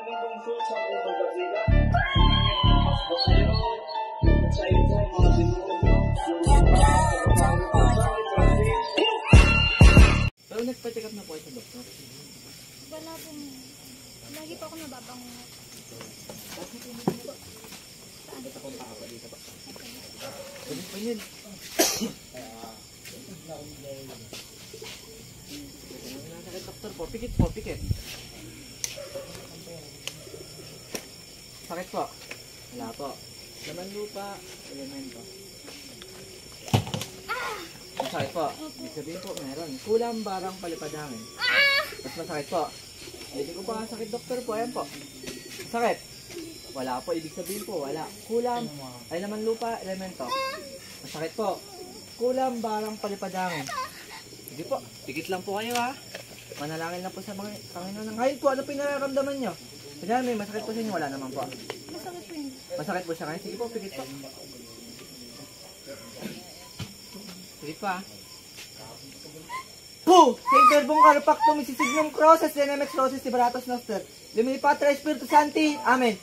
Pero nagpa-check up na po sa doktor? Wala po. Lagi pa ako nababangungot. Saan dito po? Dito pa. Pwede po yun. Sakit doktor po. Pikit po, pikit. Sakit po. Wala po. Laman lupa, elemento. Masakit po. Ibig sabihin po, meron. Kulang barang palipadangin. Mas masakit po. Hindi ko pa sakit doktor po. Ayan po. Masakit. Wala po. Ibig sabihin po, wala. Kulang. Ay naman lupa, elemento. Masakit po. Kulang barang palipadangin. Sige po. Pikit lang po kayo ha. Manalangin na po sa mga Panginoon. Ngayon po, ano pinararamdaman nyo? Kanya may masakit po sa inyo. Wala naman po. Masakit po yun. Masakit po siya ngayon. Sige po, pikit po. Sige pa. Po! Sa interbong karapakto, misisignum crosses, denemex crosses, tiberatos noster. Lumilipatra Espiritu Santi. Amen.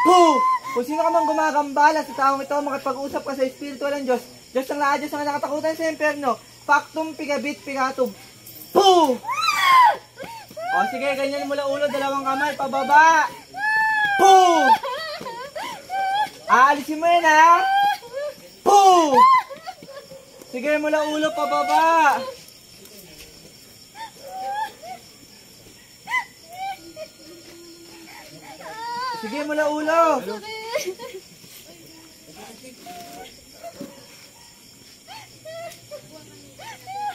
Po! Kung sino ka mang gumagambala sa taong ito, makipag-usap ka sa Espiritu ng Diyos. Diyos ang lahat, Diyos ang nakatakutan sa imperno. Factum pigabit pigatum. Po! O sige, ganyan mula ulo, dalawang kamay, pababa. Po! Aalisin mo yan ha. Po! Sige, mula ulo, pababa. Sige, mula ulo.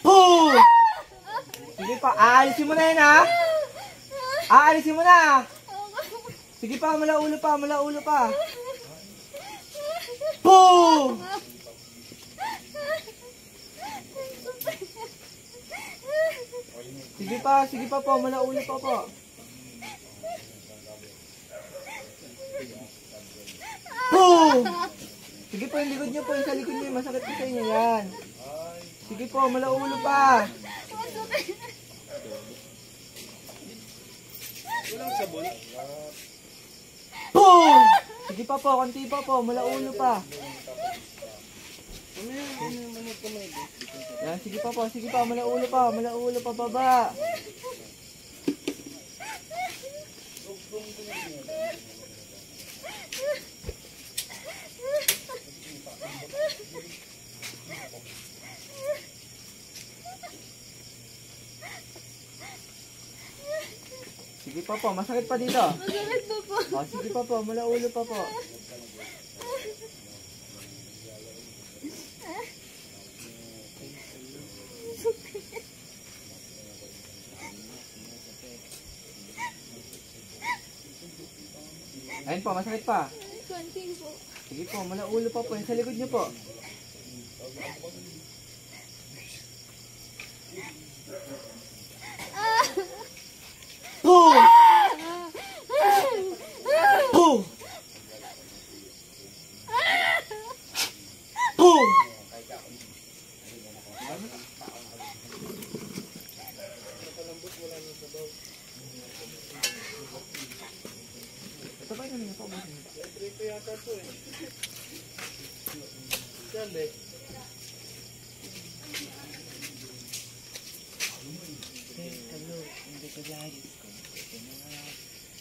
Po! Sige pa, aalisin mo na yan ha. Aalisin mo na. Sige pa, mula ulo pa, mula ulo pa. Po! Sige pa po, mula ulo pa po. Po! Sige po, yung likod nyo po, yung sa likod nyo, masakit po sa inyo yan. Sige po, mula ulo pa. Po! Sige pa po, konti pa po, mula ulo pa. Yan, sige pa po, mula ulo pa, baba. Sige pa po, masakit pa dito. Masakit po po. O, sige pa po, mula ulo pa po. Ayun po, masakit pa. Konting po. Sige po, mula ulo pa po. Yung sa likod niyo po. Po! Po! Po! Ito ba yung po? Ito yata po eh. Sali. Hello, hindi ko lagi ko. Ito na nga.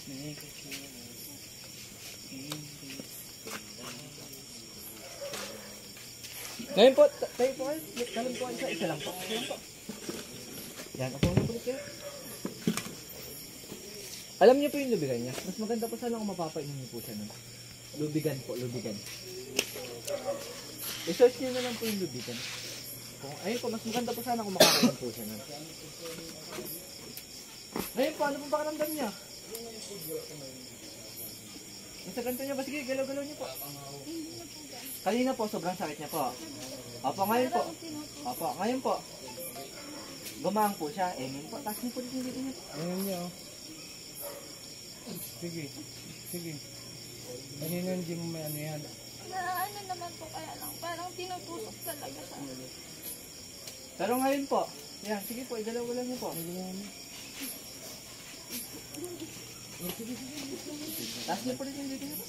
Mega kilo. Ngayon po, tayo po kayo. Kalam po kayo. Isa lang po. Yan, ako ang nabulit kayo. Alam niyo po yung lubigan niya. Mas maganda po sana kung mapapainom niyo po siya nun. Lubigan po, lubigan. I-search niyo na lang po yung lubigan. Ayun po, mas maganda po sana kung makakainom po siya nun. Ayun po, ano pong pakiramdam niya? Nasa ganito niya ba? Sige, galaw-galaw niyo po. Kanina po, sobrang sakit niya po. Opo, ngayon po. Opo, ngayon po. Gumaang po siya. Ngayon po, taas niyo po dito niyo. Ayun niya oh. Sige, sige. Kanina hindi mo may ano yan. Ano naman po kaya lang. Parang tinutusok talaga sa akin. Pero ngayon po. Yan, sige po, igalaw-galaw niyo po. Taas niyo po rin yung dito niyo po.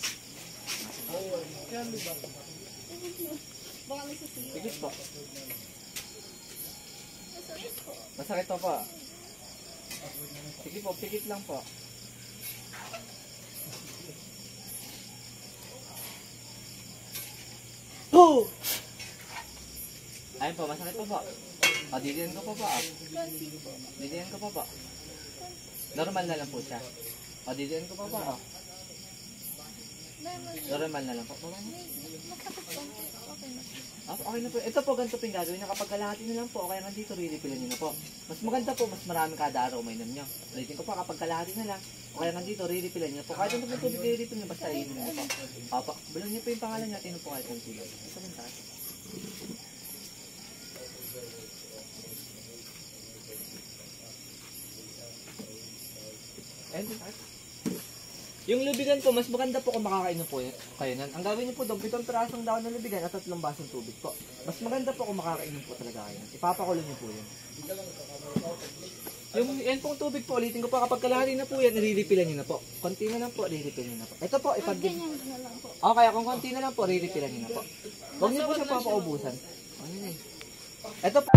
Baka may sisiyo. Pigit po. Masakit po. Masakit po po. Sige po, pigit lang po. Oh! Ayun po, masakit po po. O, didiyan ko po po. Konti po. Didiyan ko po po. Normal na lang po siya. O, didiyan ko po po. O, Normal. normal na lang po. Baba mo. Masakit konti. Okay na. Okay na po. Ito po, ganito po yung gagawin niya. Kapag kalahati na lang po, kaya nandito, riripilan niyo na po. Mas maganda po, mas marami kada araw mainam niyo. Ulitin ko po, kapag kalahati na lang, kaya nandito, riripilan niyo po. Kahit ano po tubig, riripil niyo, basta iinin niyo po. Opo, bulong niyo po yung pangalan niya, tino po kahit ang sila. Ito po taas. And yung lubigan po, mas maganda po kung makakainom po kayo nan. Ang gawin niyo po daw, 7 pirasong daon ng lubigan at 3 basong tubig po. Mas maganda po kung makakainom po talaga kayo nan. Ipapakulo niyo po yun. Yung yan pong tubig po, ulitin ko po, kapag kalahati na po yan, niriripilan niyo na po. Konti na lang po, riripilan niyo na po. Ito po, ipag-give. Ganyan na lang po. O kaya kung konti na lang po, riripilan niyo na po. Huwag niyo po siya papaubusan. Ano yun eh. Ito po.